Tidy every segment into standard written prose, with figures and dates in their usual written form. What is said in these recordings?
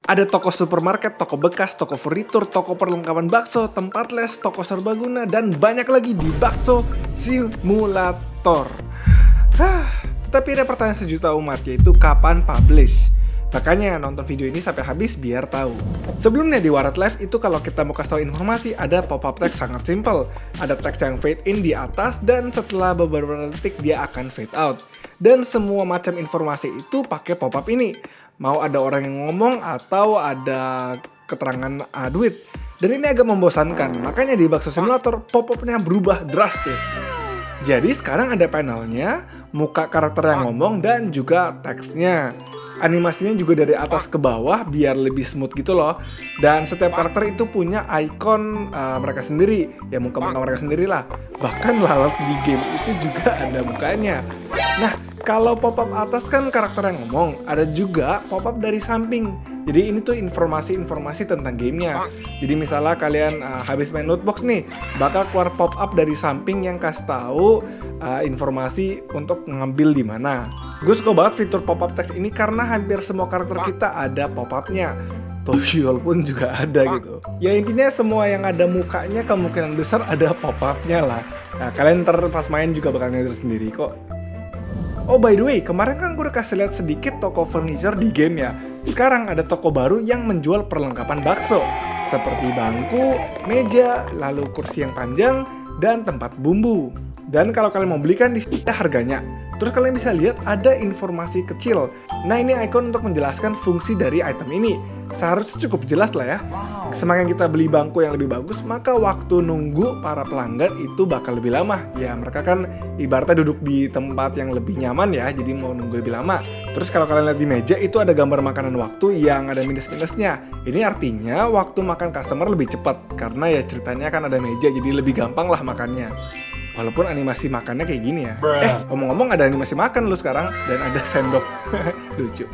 Ada toko supermarket, toko bekas, toko furnitur, toko perlengkapan bakso, tempat les, toko serbaguna, dan banyak lagi di Bakso Simulator. Tetapi ada pertanyaan sejuta umat, yaitu kapan publish? Makanya nonton video ini sampai habis biar tahu. Sebelumnya di Warat Live itu kalau kita mau kasih tahu informasi ada pop-up text sangat simple. Ada teks yang fade in di atas dan setelah beberapa detik dia akan fade out. Dan semua macam informasi itu pakai pop-up ini. Mau ada orang yang ngomong atau ada keterangan duit. Dan ini agak membosankan, makanya di Bakso Simulator pop-up-nya berubah drastis. Jadi sekarang ada panelnya, muka karakter yang ngomong dan juga teksnya. Animasinya juga dari atas ke bawah biar lebih smooth gitu loh. Dan setiap karakter itu punya icon mereka sendiri. Ya muka-muka mereka sendiri lah. Bahkan lalat di game itu juga ada mukanya. Nah, kalau pop-up atas kan karakter yang ngomong. Ada juga pop-up dari samping. Jadi ini tuh informasi-informasi tentang gamenya. Jadi misalnya kalian habis main lootbox nih, bakal keluar pop-up dari samping yang kasih tahu informasi untuk ngambil di mana. Gue suka banget fitur pop-up text ini karena hampir semua karakter kita ada pop-up-nya. Toshiyol pun juga ada gitu. Ya intinya semua yang ada mukanya kemungkinan besar ada pop-up-nya lah. Nah kalian ntar pas main juga bakal nyadar sendiri kok. Oh by the way, kemarin kan gue udah kasih lihat sedikit toko furniture di game ya. Sekarang ada toko baru yang menjual perlengkapan bakso. Seperti bangku, meja, lalu kursi yang panjang, dan tempat bumbu. Dan kalau kalian mau beli kan di sini harganya. Terus kalian bisa lihat ada informasi kecil. Nah ini icon untuk menjelaskan fungsi dari item ini. Seharusnya cukup jelas lah ya. Semakin kita beli bangku yang lebih bagus, maka waktu nunggu para pelanggan itu bakal lebih lama. Ya mereka kan ibaratnya duduk di tempat yang lebih nyaman ya, jadi mau nunggu lebih lama. Terus kalau kalian lihat di meja itu ada gambar makanan waktu yang ada minus-minusnya. Ini artinya waktu makan customer lebih cepat. Karena ya ceritanya kan ada meja, jadi lebih gampang lah makannya. Walaupun animasi makannya kayak gini ya. Ngomong-ngomong ada animasi makan lu sekarang dan ada sendok. Lucu.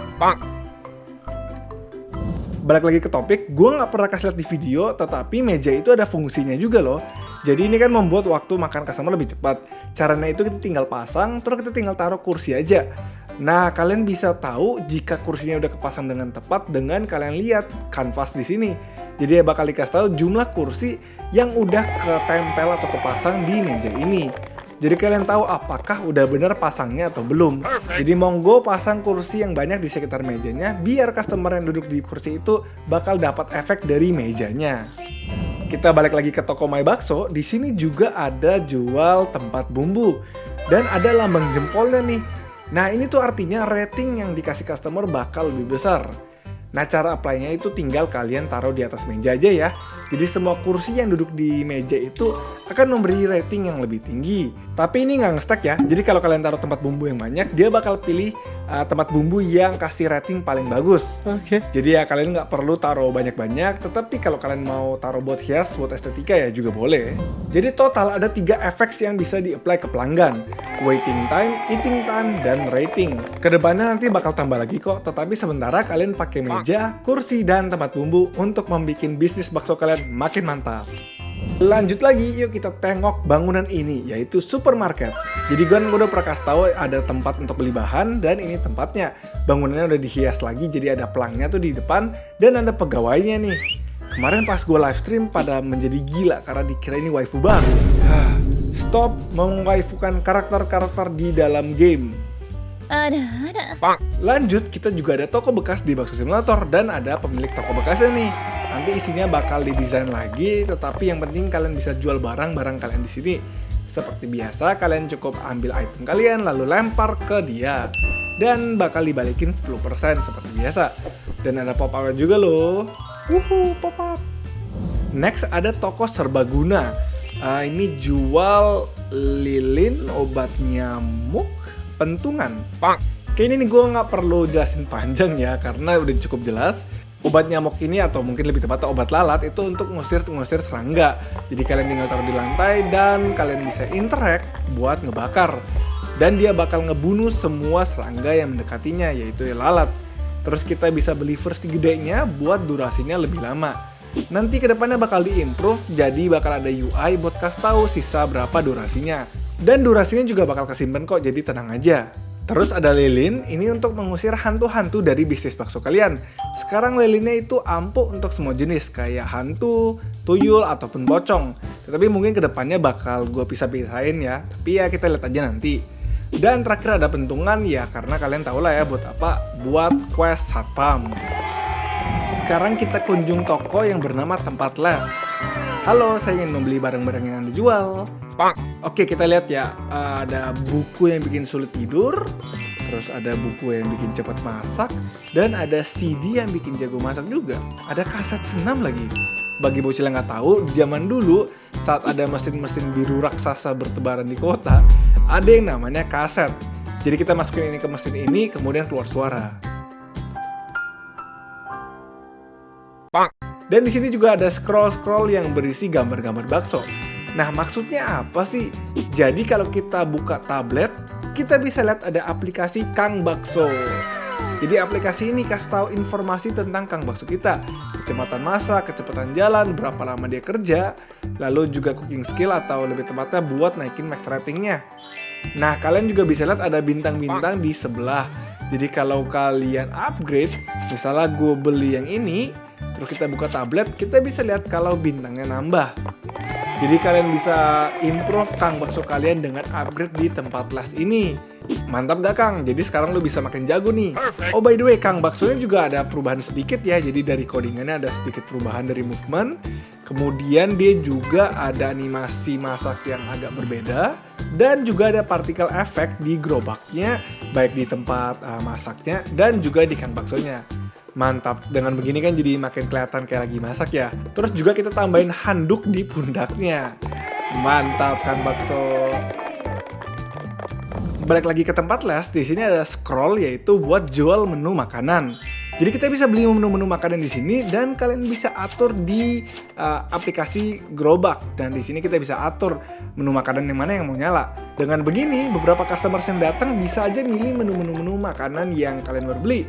Balik lagi ke topik, gue nggak pernah kasih lihat di video, tetapi meja itu ada fungsinya juga loh. Jadi ini kan membuat waktu makan customer lebih cepat. Caranya itu kita tinggal pasang, terus kita tinggal taruh kursi aja. Nah, kalian bisa tahu jika kursinya udah kepasang dengan tepat dengan kalian lihat kanvas di sini. Jadi ya bakal dikasih tahu jumlah kursi yang udah ketempel atau kepasang di meja ini. Jadi kalian tahu apakah udah bener pasangnya atau belum. Jadi monggo pasang kursi yang banyak di sekitar mejanya biar customer yang duduk di kursi itu bakal dapat efek dari mejanya. Kita balik lagi ke toko My Bakso. Di sini juga ada jual tempat bumbu dan ada lambang jempolnya nih. Nah ini tuh artinya rating yang dikasih customer bakal lebih besar. Nah cara apply-nya itu tinggal kalian taruh di atas meja aja ya. Jadi semua kursi yang duduk di meja itu akan memberi rating yang lebih tinggi. Tapi ini nggak nge-stack ya. Jadi kalau kalian taruh tempat bumbu yang banyak, dia bakal pilih tempat bumbu yang kasih rating paling bagus. Oke. Jadi ya kalian nggak perlu taruh banyak-banyak. Tetapi kalau kalian mau taruh buat hias, buat estetika ya juga boleh. Jadi total ada 3 efek yang bisa di-apply ke pelanggan. Waiting time, eating time, dan rating. Kedepannya nanti bakal tambah lagi kok. Tetapi sementara kalian pakai meja, kursi, dan tempat bumbu untuk membuat bisnis bakso kalian makin mantap. Lanjut lagi, yuk kita tengok bangunan ini, yaitu supermarket. Jadi gue udah pernah kasih tahu ada tempat untuk beli bahan dan ini tempatnya. Bangunannya udah dihias lagi, jadi ada pelangnya tuh di depan dan ada pegawainya nih. Kemarin pas gue live stream pada menjadi gila karena dikira ini waifu baru. Stop mewaifukan karakter-karakter di dalam game. Lanjut, kita juga ada toko bekas di Bakso Simulator dan ada pemilik toko bekasnya nih. Nanti isinya bakal didesain lagi, tetapi yang penting kalian bisa jual barang-barang kalian di sini. Seperti biasa, kalian cukup ambil item kalian lalu lempar ke dia. Dan bakal dibalikin 10% seperti biasa. Dan ada pop-up juga loh. Pop-up. Next ada toko serbaguna. Ini jual lilin, obat nyamuk, pentungan. Kayaknya ini gue nggak perlu jelasin panjang ya, karena udah cukup jelas. Obat nyamuk ini atau mungkin lebih tepatnya obat lalat itu untuk ngusir serangga. Jadi kalian tinggal taruh di lantai dan kalian bisa interact buat ngebakar. Dan dia bakal ngebunuh semua serangga yang mendekatinya, yaitu lalat. Terus kita bisa beli versi gedenya buat durasinya lebih lama. Nanti kedepannya bakal diimprove, jadi bakal ada UI buat kasih tahu sisa berapa durasinya. Dan durasinya juga bakal kesimpan kok, jadi tenang aja. Terus ada lilin, ini untuk mengusir hantu-hantu dari bisnis bakso kalian. Sekarang lilinnya itu ampuh untuk semua jenis, kayak hantu, tuyul, ataupun pocong. Tetapi mungkin kedepannya bakal gue pisah-pisahin ya, tapi ya kita lihat aja nanti. Dan terakhir ada pentungan ya, karena kalian tau lah ya buat apa, buat quest satpam. Sekarang kita kunjung toko yang bernama Tempat Les. Halo, saya ingin membeli barang-barang yang Anda jual. Oke, kita lihat ya, ada buku yang bikin sulit tidur, terus ada buku yang bikin cepat masak, dan ada CD yang bikin jago masak juga. Ada kaset senam lagi. Bagi bocil yang nggak tahu, di zaman dulu saat ada mesin-mesin biru raksasa bertebaran di kota, ada yang namanya kaset. Jadi kita masukin ini ke mesin ini, kemudian keluar suara. Dan di sini juga ada scroll-scroll yang berisi gambar-gambar bakso. Nah, maksudnya apa sih? Jadi kalau kita buka tablet, kita bisa lihat ada aplikasi Kang Bakso. Jadi aplikasi ini kasih tahu informasi tentang Kang Bakso kita. Kecepatan masak, kecepatan jalan, berapa lama dia kerja, lalu juga cooking skill atau lebih tepatnya buat naikin max ratingnya. Nah, kalian juga bisa lihat ada bintang-bintang di sebelah. Jadi kalau kalian upgrade, misalnya gue beli yang ini, terus kita buka tablet, kita bisa lihat kalau bintangnya nambah. Jadi kalian bisa improve Kang Bakso kalian dengan upgrade di Tempat Les ini. Mantap gak Kang? Jadi sekarang lu bisa makin jago nih. Oh by the way, Kang Baksonya juga ada perubahan sedikit ya. Jadi dari codingannya ada sedikit perubahan dari movement. Kemudian dia juga ada animasi masak yang agak berbeda. Dan juga ada particle effect di gerobaknya, baik di tempat masaknya dan juga di Kang Baksonya. Mantap, dengan begini kan jadi makin kelihatan kayak lagi masak ya. Terus juga kita tambahin handuk di pundaknya. Mantap Kang Bakso. Balik lagi ke Tempat Les, di sini ada scroll yaitu buat jual menu makanan. Jadi kita bisa beli menu-menu makanan di sini dan kalian bisa atur di aplikasi gerobak, dan di sini kita bisa atur menu makanan yang mana yang mau nyala. Dengan begini, beberapa customer yang datang bisa aja milih menu-menu makanan yang kalian baru beli.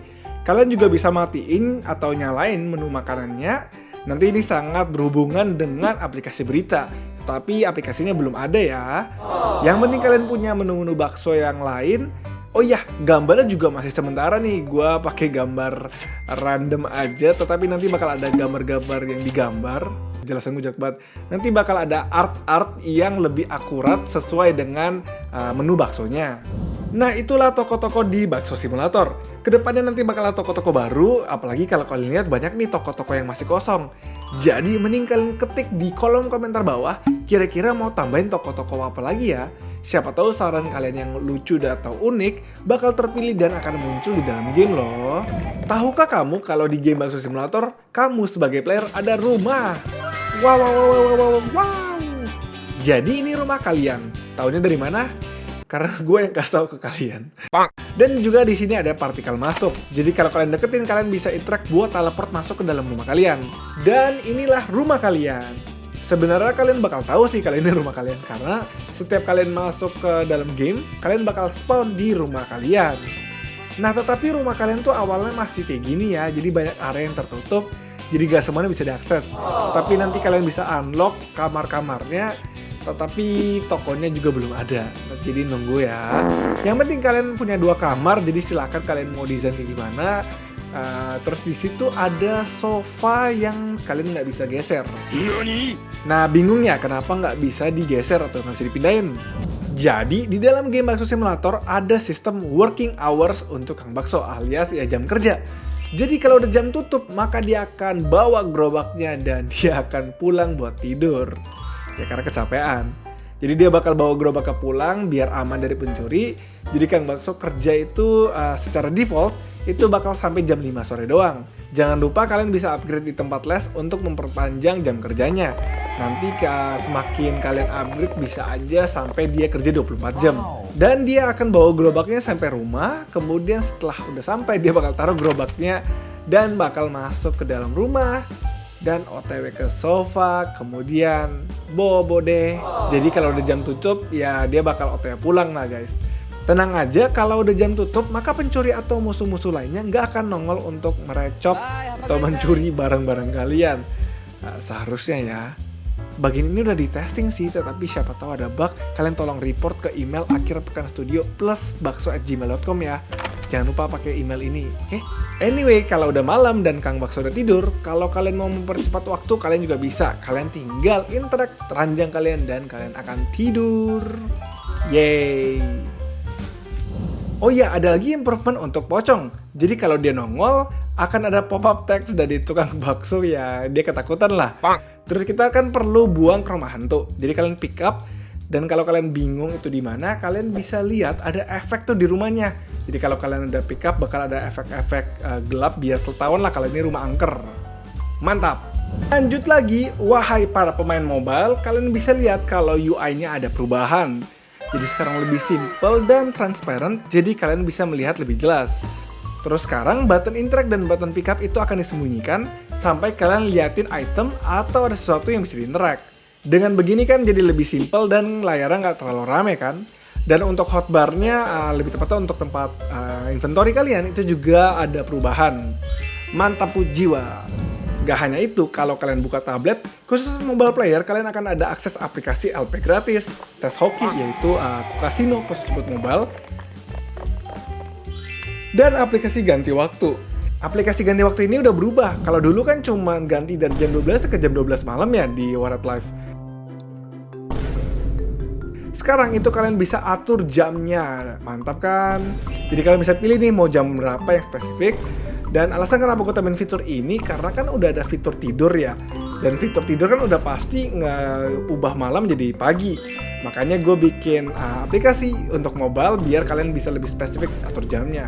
Kalian juga bisa matiin atau nyalain menu makanannya. Nanti ini sangat berhubungan dengan aplikasi berita, tapi aplikasinya belum ada ya. Yang penting kalian punya menu-menu bakso yang lain. Oh iya, gambarnya juga masih sementara nih. Gua pakai gambar random aja, tetapi nanti bakal ada gambar-gambar yang digambar. Jelasan gue jelek banget. Nanti bakal ada art-art yang lebih akurat sesuai dengan menu baksonya. Nah, itulah toko-toko di Bakso Simulator. Kedepannya nanti bakal ada toko-toko baru, apalagi kalau kalian lihat banyak nih toko-toko yang masih kosong. Jadi mending kalian ketik di kolom komentar bawah, kira-kira mau tambahin toko-toko apa lagi ya? Siapa tahu saran kalian yang lucu atau unik bakal terpilih dan akan muncul di dalam game loh. Tahukah kamu kalau di game Bakso Simulator, kamu sebagai player ada rumah? Wow, wow, wow, wow, wow, wow. Jadi ini rumah kalian. Taunya dari mana? Karena gue yang kasih tahu ke kalian. Dan juga di sini ada partikel masuk. Jadi kalau kalian deketin, kalian bisa interact buat teleport masuk ke dalam rumah kalian. Dan inilah rumah kalian. Sebenarnya kalian bakal tahu sih kalau ini rumah kalian, karena setiap kalian masuk ke dalam game, kalian bakal spawn di rumah kalian. Nah, tetapi rumah kalian tuh awalnya masih kayak gini ya, jadi banyak area yang tertutup, jadi gak semuanya bisa diakses. Tapi nanti kalian bisa unlock kamar-kamarnya, tetapi tokonya juga belum ada. Jadi nunggu ya. Yang penting kalian punya 2 kamar, jadi silakan kalian mau desain kayak gimana. Terus di situ ada sofa yang kalian nggak bisa geser. Nah, bingung ya kenapa nggak bisa digeser atau nggak bisa dipindahin? Jadi di dalam game Bakso Simulator ada sistem working hours untuk Kang Bakso, alias ya jam kerja. Jadi kalau udah jam tutup, maka dia akan bawa gerobaknya dan dia akan pulang buat tidur. Ya karena kecapean. Jadi dia bakal bawa gerobaknya pulang biar aman dari pencuri. Jadi Kang Bakso kerja itu secara default itu bakal sampai jam 5 sore doang. Jangan lupa kalian bisa upgrade di Tempat Les untuk memperpanjang jam kerjanya. Nanti semakin kalian upgrade bisa aja sampai dia kerja 24 jam. Dan dia akan bawa gerobaknya sampai rumah. Kemudian setelah udah sampai, dia bakal taruh gerobaknya dan bakal masuk ke dalam rumah dan OTW ke sofa, kemudian bobo deh. Jadi kalau udah jam tutup, ya dia bakal OTW pulang lah guys. Tenang aja, kalau udah jam tutup, maka pencuri atau musuh-musuh lainnya nggak akan nongol untuk merecop atau mencuri barang-barang kalian. Nah, seharusnya ya. bagian ini udah di testing sih, tetapi siapa tahu ada bug, kalian tolong report ke email akhirpekanstudio+bakso@gmail.com ya. Jangan lupa pakai email ini, oke? Anyway, kalau udah malam dan Kang Bakso udah tidur, kalau kalian mau mempercepat waktu, kalian juga bisa. Kalian tinggal interact ranjang kalian dan kalian akan tidur. Yeay! Oh iya, ada lagi improvement untuk pocong. Jadi kalau dia nongol, akan ada pop-up text dari tukang bakso ya, dia ketakutan lah. Terus kita kan perlu buang ke rumah hantu. Jadi kalian pick up, dan kalau kalian bingung itu di mana, kalian bisa lihat ada efek tuh di rumahnya. Jadi kalau kalian udah pick up, bakal ada efek-efek gelap biar ketahuan lah kalau ini rumah angker. Mantap! Lanjut lagi, wahai para pemain mobile, kalian bisa lihat kalau UI-nya ada perubahan. Jadi sekarang lebih simple dan transparent, jadi kalian bisa melihat lebih jelas. Terus sekarang button interact dan button pick up itu akan disembunyikan sampai kalian liatin item atau ada sesuatu yang bisa di-interact. Dengan begini kan jadi lebih simple dan layarnya nggak terlalu rame kan. Dan untuk hotbarnya, lebih tepatnya untuk tempat inventory kalian itu juga ada perubahan. Mantap jiwa. Gak hanya itu, kalau kalian buka tablet, khusus mobile player, kalian akan ada akses aplikasi LP gratis, tes hoki, yaitu kasino khusus buat mobile, dan aplikasi ganti waktu. Aplikasi ganti waktu ini udah berubah. Kalau dulu kan cuma ganti dari jam 12 ke jam 12 malam ya di Warat Live. Sekarang itu kalian bisa atur jamnya, mantap kan? Jadi kalian bisa pilih nih mau jam berapa yang spesifik. Dan alasan kenapa gue tambahin fitur ini karena kan udah ada fitur tidur ya. Dan fitur tidur kan udah pasti nge-ubah malam jadi pagi. Makanya gue bikin aplikasi untuk mobile biar kalian bisa lebih spesifik atur jamnya.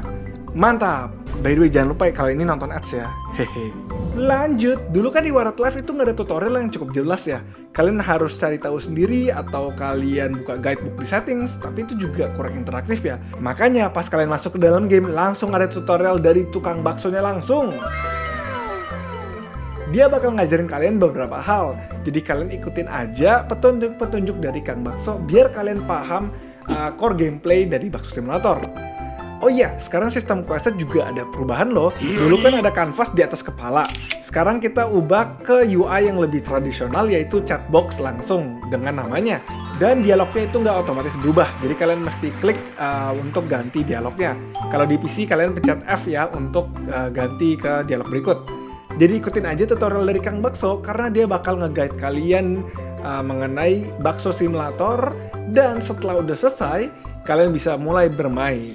Mantap! By the way, jangan lupa ya kalau ini nonton ads ya. Hehe. Lanjut, dulu kan di Warat Live itu nggak ada tutorial yang cukup jelas ya. Kalian harus cari tahu sendiri atau kalian buka guidebook di settings, tapi itu juga kurang interaktif ya. Makanya pas kalian masuk ke dalam game, langsung ada tutorial dari tukang baksonya langsung. Dia bakal ngajarin kalian beberapa hal, jadi kalian ikutin aja petunjuk-petunjuk dari Kang Bakso biar kalian paham core gameplay dari Bakso Simulator. Oh iya, sekarang sistem questnya juga ada perubahan loh. Dulu kan ada kanvas di atas kepala. Sekarang kita ubah ke UI yang lebih tradisional, yaitu chatbox langsung dengan namanya. Dan dialognya itu nggak otomatis berubah, jadi kalian mesti klik untuk ganti dialognya. Kalau di PC kalian pencet F ya untuk ganti ke dialog berikut. Jadi ikutin aja tutorial dari Kang Bakso karena dia bakal nge-guide kalian mengenai Bakso Simulator. Dan setelah udah selesai, kalian bisa mulai bermain.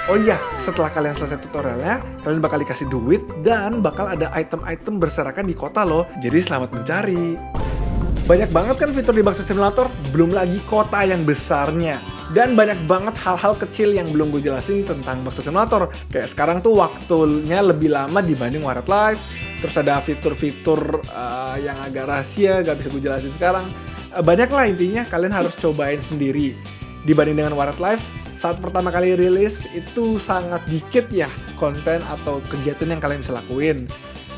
Oh iya, setelah kalian selesai tutorialnya, kalian bakal dikasih duit dan bakal ada item-item berserakan di kota loh. Jadi selamat mencari. Banyak banget kan fitur di Bakso Simulator, belum lagi kota yang besarnya. Dan banyak banget hal-hal kecil yang belum gue jelasin tentang Bakso Simulator. Kayak sekarang tuh waktunya lebih lama dibanding Warat Live. Terus ada fitur-fitur yang agak rahasia, gak bisa gue jelasin sekarang. Banyak lah intinya, kalian harus cobain sendiri. Dibanding dengan Warat Live, saat pertama kali rilis itu sangat dikit ya konten atau kegiatan yang kalian bisa lakuin.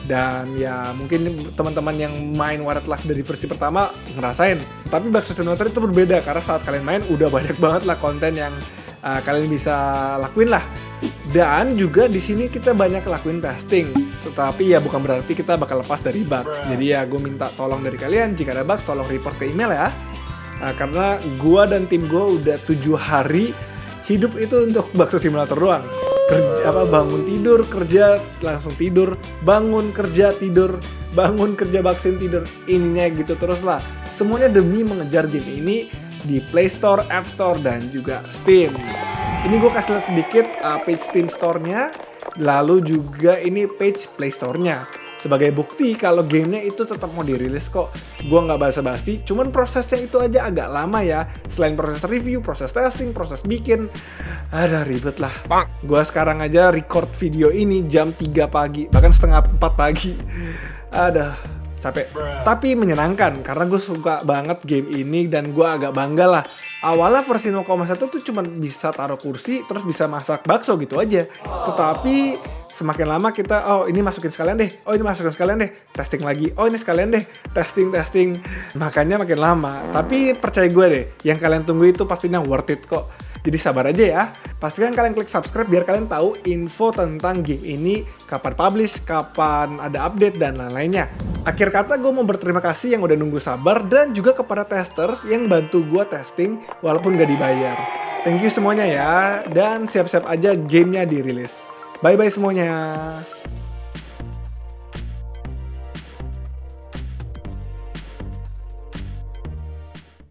Dan ya mungkin teman-teman yang main Warat Live dari versi pertama ngerasain. Tapi Bakso Simulator itu berbeda karena saat kalian main udah banyak banget lah konten yang kalian bisa lakuin lah. Dan juga di sini kita banyak lakuin testing. Tetapi ya bukan berarti kita bakal lepas dari bugs. Jadi ya gue minta tolong dari kalian, jika ada bugs tolong report ke email ya. Karena gue dan tim gue udah 7 hari hidup itu untuk Bakso Simulator doang. Bangun tidur, kerja, langsung tidur, bangun kerja, tidur, bangun kerja, vaksin tidur. Ininya gitu terus lah. Semuanya demi mengejar game ini di Play Store, App Store, dan juga Steam. Ini gue kasih lihat sedikit page Steam Store-nya, lalu juga ini page Play Store-nya. Sebagai bukti kalau gamenya itu tetap mau dirilis kok. Gue nggak basa-basi, cuman prosesnya itu aja agak lama ya. Selain proses review, proses testing, proses bikin, ada ribet lah. Gue sekarang aja record video ini jam 3 pagi, bahkan setengah 4 pagi. Ada capek. Tapi menyenangkan karena gue suka banget game ini dan gue agak bangga lah. Awalnya versi 0,1 tuh cuma bisa taruh kursi terus bisa masak bakso gitu aja. Tetapi semakin lama kita, oh ini masukin sekalian deh, oh ini masukin sekalian deh, testing lagi, oh ini sekalian deh, testing, makanya makin lama. Tapi percaya gue deh, yang kalian tunggu itu pastinya worth it kok. Jadi sabar aja ya. Pastikan kalian klik subscribe biar kalian tahu info tentang game ini, kapan publish, kapan ada update, dan lain-lainnya. Akhir kata gue mau berterima kasih yang udah nunggu sabar dan juga kepada testers yang bantu gue testing walaupun gak dibayar. Thank you semuanya ya, dan siap-siap aja gamenya dirilis. Bye-bye semuanya.